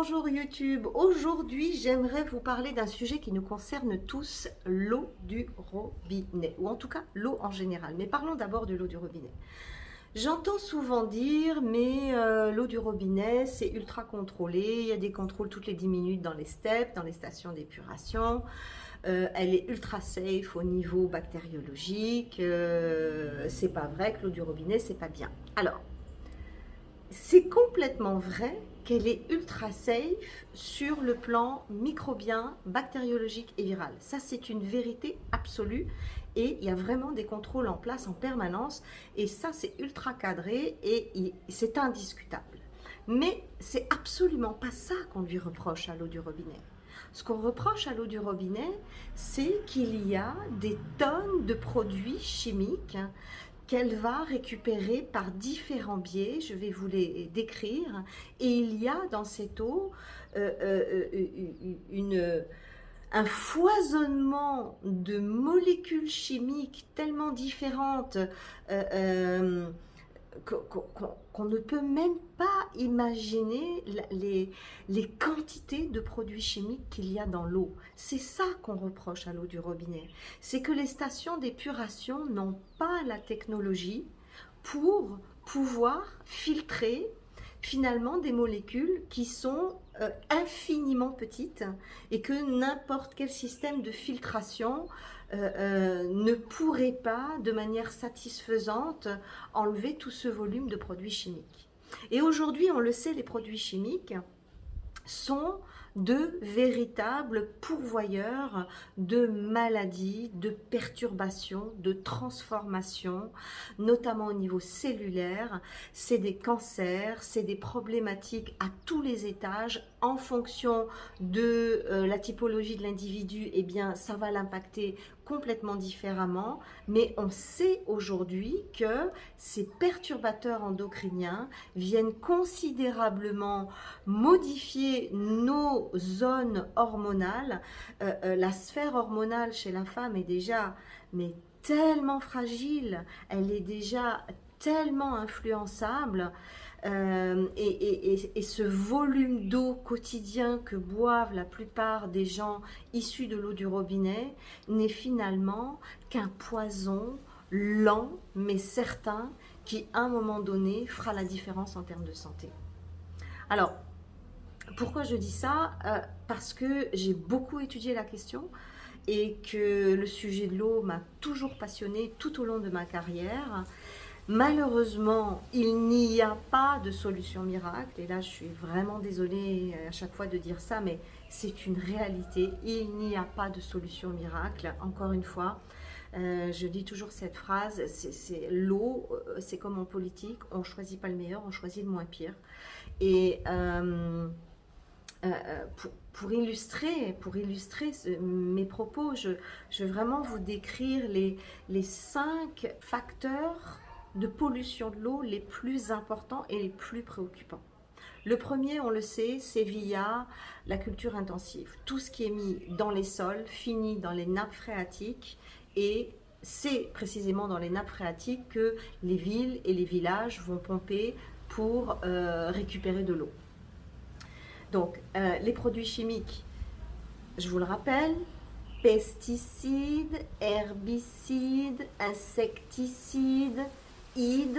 bonjour YouTube. Aujourd'hui, j'aimerais vous parler d'un sujet qui nous concerne tous, l'eau du robinet, ou en tout cas l'eau en général. Mais parlons d'abord de l'eau du robinet. J'entends souvent dire, mais l'eau du robinet, c'est ultra contrôlé, il y a des contrôles toutes les 10 minutes dans les steps, dans les stations d'épuration. Elle est ultra safe au niveau bactériologique. C'est pas vrai que l'eau du robinet, c'est pas bien. Alors, c'est complètement vrai qu'elle est ultra safe sur le plan microbien, bactériologique et viral. Ça, c'est une vérité absolue et il y a vraiment des contrôles en place en permanence et ça, c'est ultra cadré et c'est indiscutable. Mais c'est absolument pas ça qu'on lui reproche à l'eau du robinet. Ce qu'on reproche à l'eau du robinet, c'est qu'il y a des tonnes de produits chimiques qu'elle va récupérer par différents biais, je vais vous les décrire, et il y a dans cette eau un foisonnement de molécules chimiques tellement différentes qu'on ne peut même pas imaginer les quantités de produits chimiques qu'il y a dans l'eau. C'est ça qu'on reproche à l'eau du robinet. C'est que les stations d'épuration n'ont pas la technologie pour pouvoir filtrer finalement des molécules qui sont infiniment petites et que n'importe quel système de filtration ne pourrait pas de manière satisfaisante enlever tout ce volume de produits chimiques. Et aujourd'hui, on le sait, les produits chimiques sont de véritables pourvoyeurs de maladies, de perturbations, de transformations, notamment au niveau cellulaire. C'est des cancers, c'est des problématiques à tous les étages. En fonction de la typologie de l'individu, eh bien, ça va l'impacter complètement différemment, mais on sait aujourd'hui que ces perturbateurs endocriniens viennent considérablement modifier nos zones hormonales. La sphère hormonale chez la femme est déjà tellement fragile, elle est déjà tellement influençable. Et ce volume d'eau quotidien que boivent la plupart des gens issus de l'eau du robinet n'est finalement qu'un poison lent mais certain qui à un moment donné fera la différence en termes de santé. Alors, pourquoi je dis ça? Parce que j'ai beaucoup étudié la question et que le sujet de l'eau m'a toujours passionnée tout au long de ma carrière. Malheureusement, il n'y a pas de solution miracle, et là je suis vraiment désolée à chaque fois de dire ça, mais c'est une réalité, il n'y a pas de solution miracle. Encore une fois, je dis toujours cette phrase, l'eau, c'est comme en politique, on ne choisit pas le meilleur, on choisit le moins pire. Et pour illustrer mes propos, je vais vraiment vous décrire les 5 facteurs de pollution de l'eau les plus importants et les plus préoccupants. Le premier, on le sait, c'est via la culture intensive. Tout ce qui est mis dans les sols finit dans les nappes phréatiques et c'est précisément dans les nappes phréatiques que les villes et les villages vont pomper pour récupérer de l'eau. Donc, les produits chimiques, je vous le rappelle, pesticides, herbicides, insecticides, ide,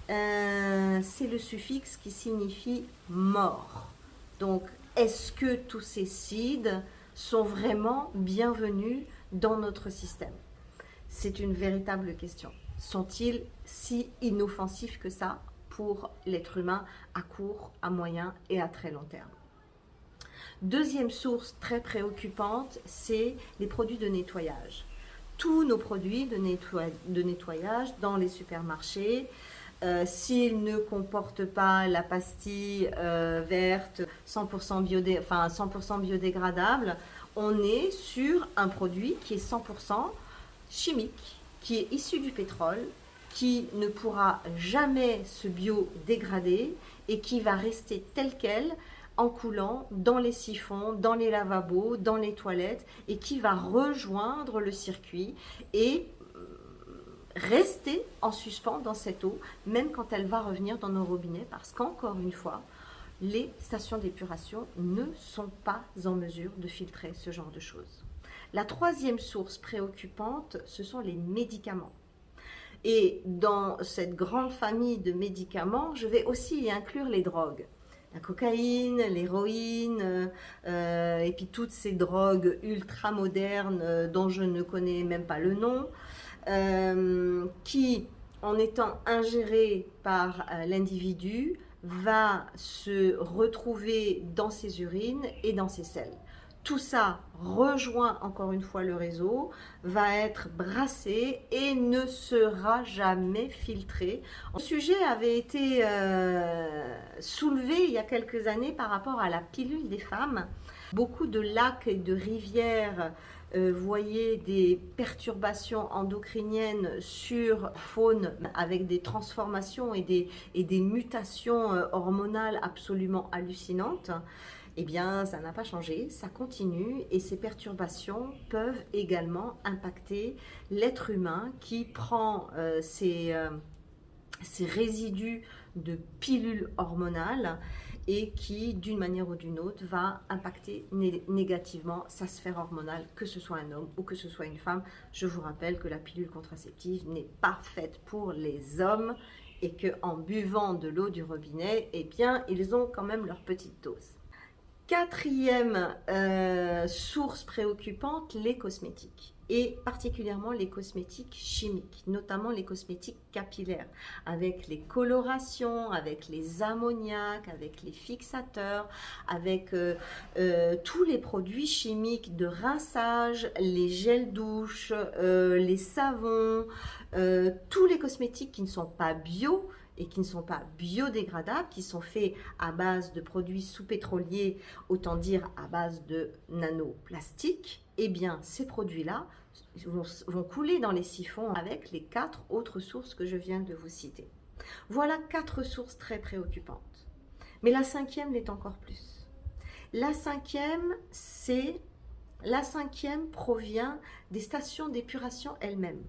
c'est le suffixe qui signifie mort. Donc, est-ce que tous ces cides sont vraiment bienvenus dans notre système? C'est une véritable question. Sont-ils si inoffensifs que ça pour l'être humain à court, à moyen et à très long terme? Deuxième source très préoccupante, c'est les produits de nettoyage. Tous nos produits de nettoyage dans les supermarchés, s'ils ne comportent pas la pastille verte 100% biodégradable, on est sur un produit qui est 100% chimique, qui est issu du pétrole, qui ne pourra jamais se biodégrader et qui va rester tel quel en coulant dans les siphons, dans les lavabos, dans les toilettes et qui va rejoindre le circuit et rester en suspens dans cette eau, même quand elle va revenir dans nos robinets, parce qu'encore une fois, les stations d'épuration ne sont pas en mesure de filtrer ce genre de choses. La troisième source préoccupante, ce sont les médicaments. Et dans cette grande famille de médicaments, je vais aussi y inclure les drogues. La cocaïne, l'héroïne, et puis toutes ces drogues ultra modernes dont je ne connais même pas le nom, qui, en étant ingérées par l'individu, va se retrouver dans ses urines et dans ses selles. Tout ça rejoint encore une fois le réseau, va être brassé et ne sera jamais filtré. Le sujet avait été soulevé il y a quelques années par rapport à la pilule des femmes. Beaucoup de lacs et de rivières voyaient des perturbations endocriniennes sur faune avec des transformations et des mutations hormonales absolument hallucinantes. Eh bien, ça n'a pas changé, ça continue et ces perturbations peuvent également impacter l'être humain qui prend ces résidus de pilules hormonales et qui, d'une manière ou d'une autre, va impacter négativement sa sphère hormonale, que ce soit un homme ou que ce soit une femme. Je vous rappelle que la pilule contraceptive n'est pas faite pour les hommes et qu'en buvant de l'eau du robinet, eh bien, ils ont quand même leur petite dose. Quatrième source préoccupante, les cosmétiques, et particulièrement les cosmétiques chimiques, notamment les cosmétiques capillaires, avec les colorations, avec les ammoniaques, avec les fixateurs, avec tous les produits chimiques de rinçage, les gels douche, les savons, tous les cosmétiques qui ne sont pas bio, et qui ne sont pas biodégradables, qui sont faits à base de produits sous-pétroliers, autant dire à base de nanoplastiques, eh bien ces produits-là vont couler dans les siphons avec les 4 autres sources que je viens de vous citer. Voilà 4 sources très préoccupantes. Mais la cinquième l'est encore plus. La cinquième provient des stations d'épuration elles-mêmes.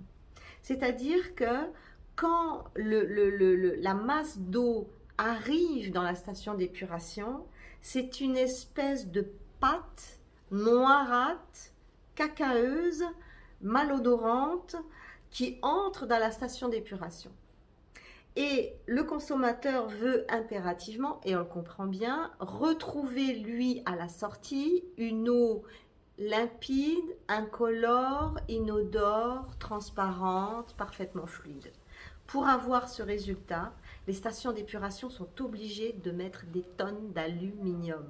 C'est-à-dire que quand la masse d'eau arrive dans la station d'épuration, c'est une espèce de pâte noirâtre, cacaeuse, malodorante qui entre dans la station d'épuration. Et le consommateur veut impérativement, et on le comprend bien, retrouver lui à la sortie une eau limpide, incolore, inodore, transparente, parfaitement fluide. Pour avoir ce résultat, les stations d'épuration sont obligées de mettre des tonnes d'aluminium.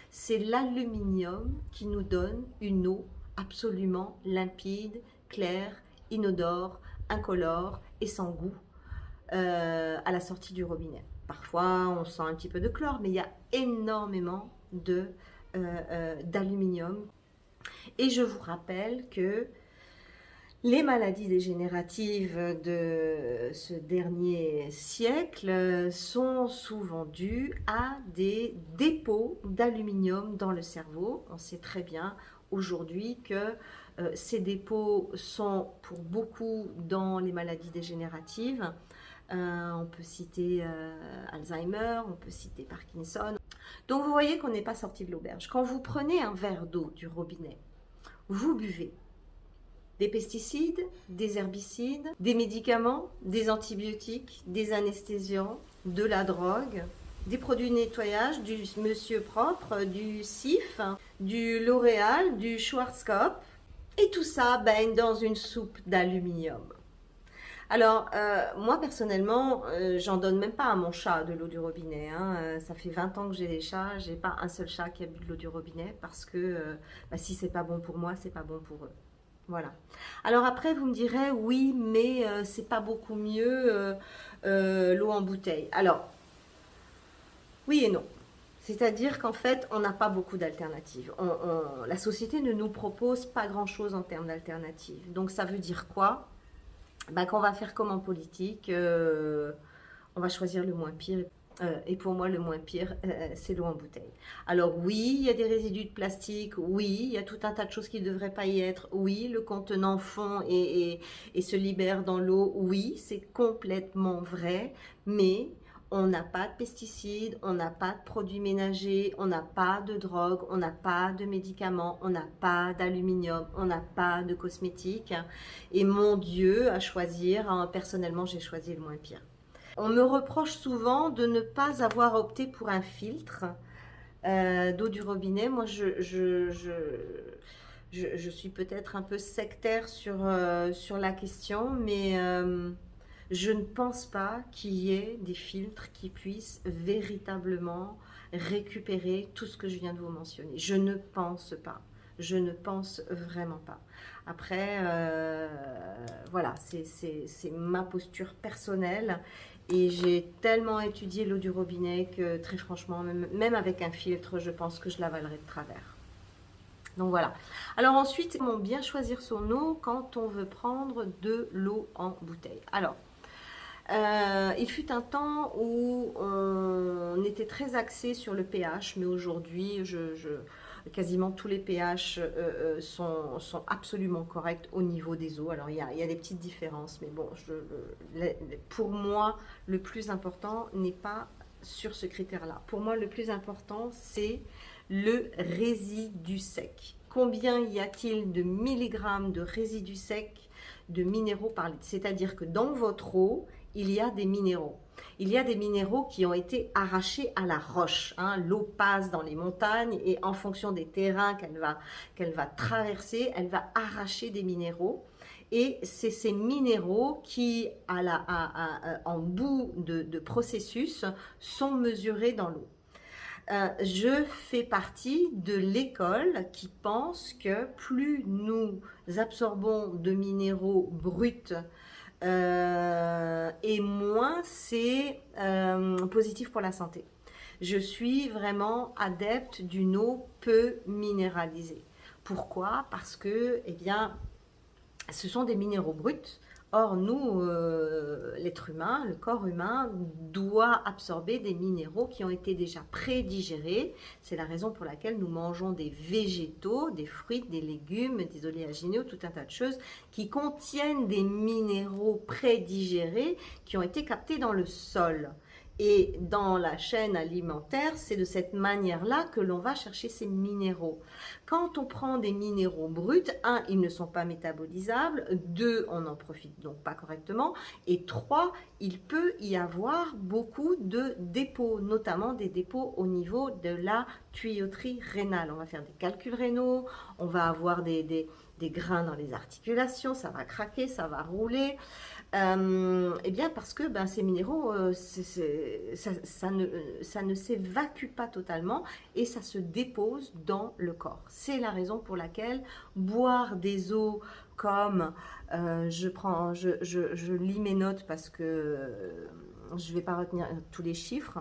C'est l'aluminium qui nous donne une eau absolument limpide, claire, inodore, incolore et sans goût à la sortie du robinet. Parfois, on sent un petit peu de chlore, mais il y a énormément d'aluminium. Et je vous rappelle que les maladies dégénératives de ce dernier siècle sont souvent dues à des dépôts d'aluminium dans le cerveau. On sait très bien aujourd'hui que ces dépôts sont pour beaucoup dans les maladies dégénératives. On peut citer Alzheimer, on peut citer Parkinson. Donc vous voyez qu'on n'est pas sorti de l'auberge. Quand vous prenez un verre d'eau du robinet, vous buvez des pesticides, des herbicides, des médicaments, des antibiotiques, des anesthésiants, de la drogue, des produits de nettoyage, du Monsieur Propre, du Cif, du L'Oréal, du Schwarzkopf, et tout ça baigne dans une soupe d'aluminium. Alors, moi personnellement, j'en donne même pas à mon chat de l'eau du robinet. Hein. Ça fait 20 ans que j'ai des chats, j'ai pas un seul chat qui a bu de l'eau du robinet parce que si c'est pas bon pour moi, c'est pas bon pour eux. Voilà. Alors après, vous me direz, oui, mais c'est pas beaucoup mieux l'eau en bouteille. Alors, oui et non. C'est-à-dire qu'en fait, on n'a pas beaucoup d'alternatives. La société ne nous propose pas grand-chose en termes d'alternatives. Donc ça veut dire quoi? Qu'on va faire comme en politique, on va choisir le moins pire. Et pour moi, le moins pire, c'est l'eau en bouteille. Alors oui, il y a des résidus de plastique, oui, il y a tout un tas de choses qui ne devraient pas y être, oui, le contenant fond et se libère dans l'eau, oui, c'est complètement vrai, mais On n'a pas de pesticides, on n'a pas de produits ménagers, on n'a pas de drogue, on n'a pas de médicaments, on n'a pas d'aluminium, on n'a pas de cosmétiques. Et mon Dieu, à choisir, hein, personnellement, j'ai choisi le moins pire. On me reproche souvent de ne pas avoir opté pour un filtre d'eau du robinet. Moi, je suis peut-être un peu sectaire sur la question, mais je ne pense pas qu'il y ait des filtres qui puissent véritablement récupérer tout ce que je viens de vous mentionner. Je ne pense pas. Je ne pense vraiment pas. Après, voilà, c'est ma posture personnelle. Et j'ai tellement étudié l'eau du robinet que très franchement, même avec un filtre, je pense que je l'avalerai de travers. Donc voilà. Alors ensuite, comment bien choisir son eau quand on veut prendre de l'eau en bouteille. Alors, il fut un temps où on était très axé sur le pH, mais aujourd'hui, quasiment tous les pH sont absolument corrects au niveau des eaux. Alors, il y a des petites différences, mais bon, pour moi, le plus important n'est pas sur ce critère-là. Pour moi, le plus important, c'est le résidu sec. Combien y a-t-il de milligrammes de résidus secs de minéraux par litre? C'est-à-dire que dans votre eau, il y a des minéraux. Il y a des minéraux qui ont été arrachés à la roche. Hein. L'eau passe dans les montagnes et en fonction des terrains qu'elle va traverser, elle va arracher des minéraux. Et c'est ces minéraux qui, en bout de processus, sont mesurés dans l'eau. Je fais partie de l'école qui pense que plus nous absorbons de minéraux bruts et moins c'est positif pour la santé. Je suis vraiment adepte d'une eau peu minéralisée. Pourquoi? Parce que, eh bien, ce sont des minéraux bruts. Or, nous, l'être humain, le corps humain, doit absorber des minéraux qui ont été déjà prédigérés. C'est la raison pour laquelle nous mangeons des végétaux, des fruits, des légumes, des oléagineux, tout un tas de choses qui contiennent des minéraux prédigérés qui ont été captés dans le sol. Et dans la chaîne alimentaire, c'est de cette manière-là que l'on va chercher ces minéraux. Quand on prend des minéraux bruts, 1, ils ne sont pas métabolisables, 2, on n'en profite donc pas correctement, et 3, il peut y avoir beaucoup de dépôts, notamment des dépôts au niveau de la tuyauterie rénale. On va faire des calculs rénaux, on va avoir des grains dans les articulations, ça va craquer, ça va rouler. Eh bien parce que ces minéraux, ça ne s'évacue pas totalement et ça se dépose dans le corps. C'est la raison pour laquelle boire des eaux comme, je lis mes notes parce que je ne vais pas retenir tous les chiffres.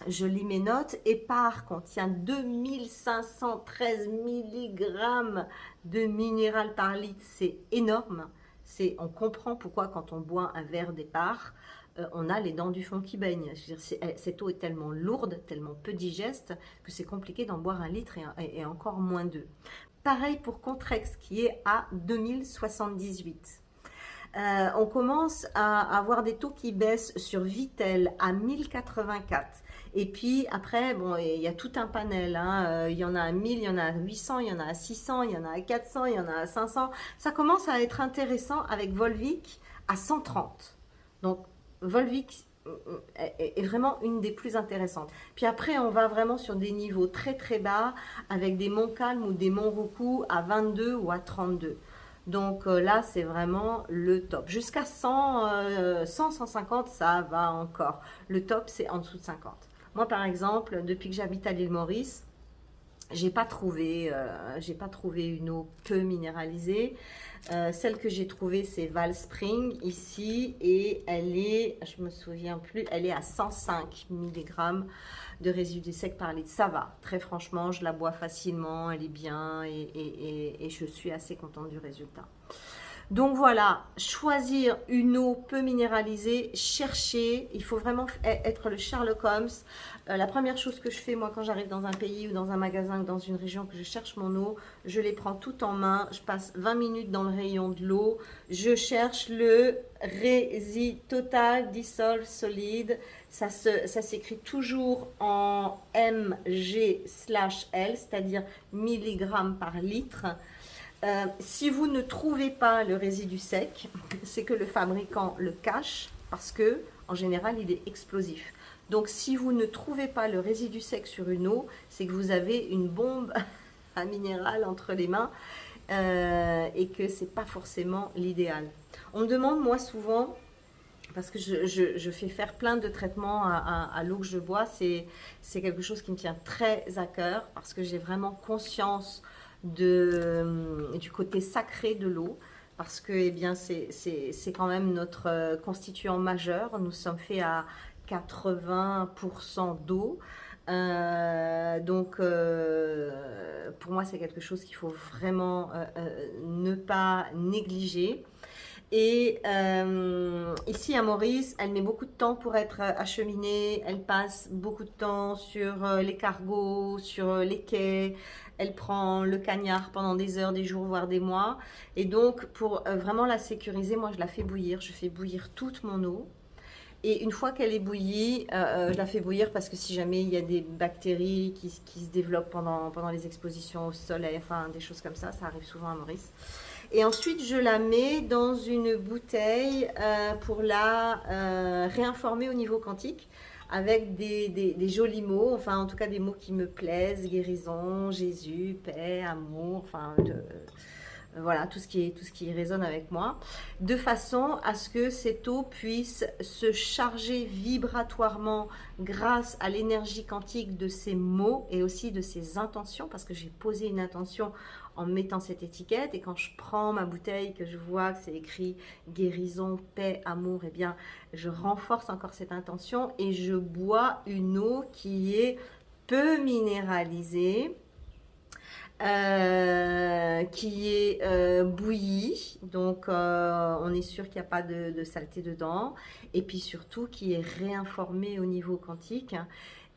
Je lis mes notes. Épar contient 2513 mg de minéral par litre, c'est énorme. On comprend pourquoi quand on boit un verre d'épar, on a les dents du fond qui baignent. Je veux dire, cette eau est tellement lourde, tellement peu digeste, que c'est compliqué d'en boire un litre et encore moins deux. Pareil pour Contrex qui est à 2078. On commence à avoir des taux qui baissent sur Vitel à 1084. Et puis après, bon, il y a tout un panel. Hein. Il y en a à 1000, il y en a à 800, il y en a à 600, il y en a à 400, il y en a à 500. Ça commence à être intéressant avec Volvic à 130. Donc Volvic est vraiment une des plus intéressantes. Puis après, on va vraiment sur des niveaux très très bas avec des Montcalm ou des Montroku à 22 ou à 32. Donc là, c'est vraiment le top. Jusqu'à 100, 150, ça va encore. Le top, c'est en dessous de 50. Moi, par exemple, depuis que j'habite à l'île Maurice, j'ai pas trouvé une eau peu minéralisée. Celle que j'ai trouvée, c'est Val Spring ici et elle est, je me souviens plus, elle est à 105 mg de résidus secs par litre. Ça va, très franchement, je la bois facilement, elle est bien et je suis assez contente du résultat. Donc voilà, choisir une eau peu minéralisée, chercher, il faut vraiment être le Sherlock Holmes. La première chose que je fais moi quand j'arrive dans un pays ou dans un magasin ou dans une région que je cherche mon eau, je les prends toutes en main, je passe 20 minutes dans le rayon de l'eau, je cherche le Resi Total Dissolve Solid, ça s'écrit toujours en mg/l, c'est-à-dire milligrammes par litre. Si vous ne trouvez pas le résidu sec, c'est que le fabricant le cache parce que en général il est explosif. Donc si vous ne trouvez pas le résidu sec sur une eau, c'est que vous avez une bombe à minéral entre les mains et que c'est pas forcément l'idéal. On me demande moi souvent, parce que je fais faire plein de traitements à l'eau que je bois, c'est quelque chose qui me tient très à cœur parce que j'ai vraiment conscience du côté sacré de l'eau, parce que eh bien, c'est quand même notre constituant majeur. Nous sommes faits à 80% d'eau. Pour moi, c'est quelque chose qu'il faut vraiment ne pas négliger. Et ici à Maurice, elle met beaucoup de temps pour être acheminée, elle passe beaucoup de temps sur les cargos, sur les quais, elle prend le cagnard pendant des heures, des jours, voire des mois. Et donc pour vraiment la sécuriser, moi je la fais bouillir, je fais bouillir toute mon eau. Et une fois qu'elle est bouillie, je la fais bouillir parce que si jamais il y a des bactéries qui se développent pendant les expositions au soleil, enfin des choses comme ça arrive souvent à Maurice. Et ensuite, je la mets dans une bouteille pour la réinformer au niveau quantique avec des jolis mots, enfin en tout cas des mots qui me plaisent, guérison, Jésus, paix, amour, enfin voilà, tout ce qui résonne avec moi, de façon à ce que cette eau puisse se charger vibratoirement grâce à l'énergie quantique de ces mots et aussi de ces intentions, parce que j'ai posé une intention en mettant cette étiquette, et quand je prends ma bouteille, que je vois que c'est écrit guérison, paix, amour, eh bien je renforce encore cette intention et je bois une eau qui est peu minéralisée, qui est bouillie, donc on est sûr qu'il n'y a pas de saleté dedans, et puis surtout qui est réinformée au niveau quantique.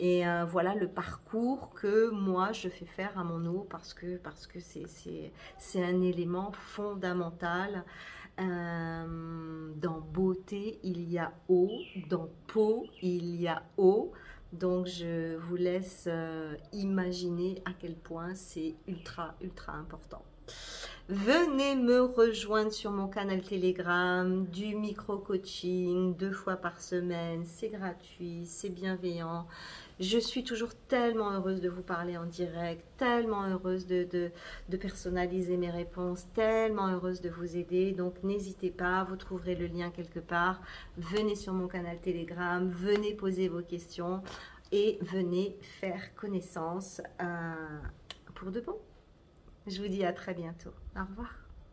Et voilà le parcours que moi je fais faire à mon eau, parce que c'est un élément fondamental. Dans beauté il y a eau, dans peau il y a eau. Donc je vous laisse imaginer à quel point c'est ultra important. Venez me rejoindre sur mon canal Telegram, du micro-coaching 2 fois par semaine, c'est gratuit, c'est bienveillant. Je suis toujours tellement heureuse de vous parler en direct, tellement heureuse de personnaliser mes réponses, tellement heureuse de vous aider. Donc n'hésitez pas, vous trouverez le lien quelque part. Venez sur mon canal Telegram, venez poser vos questions et venez faire connaissance pour de bon. Je vous dis à très bientôt. Au revoir.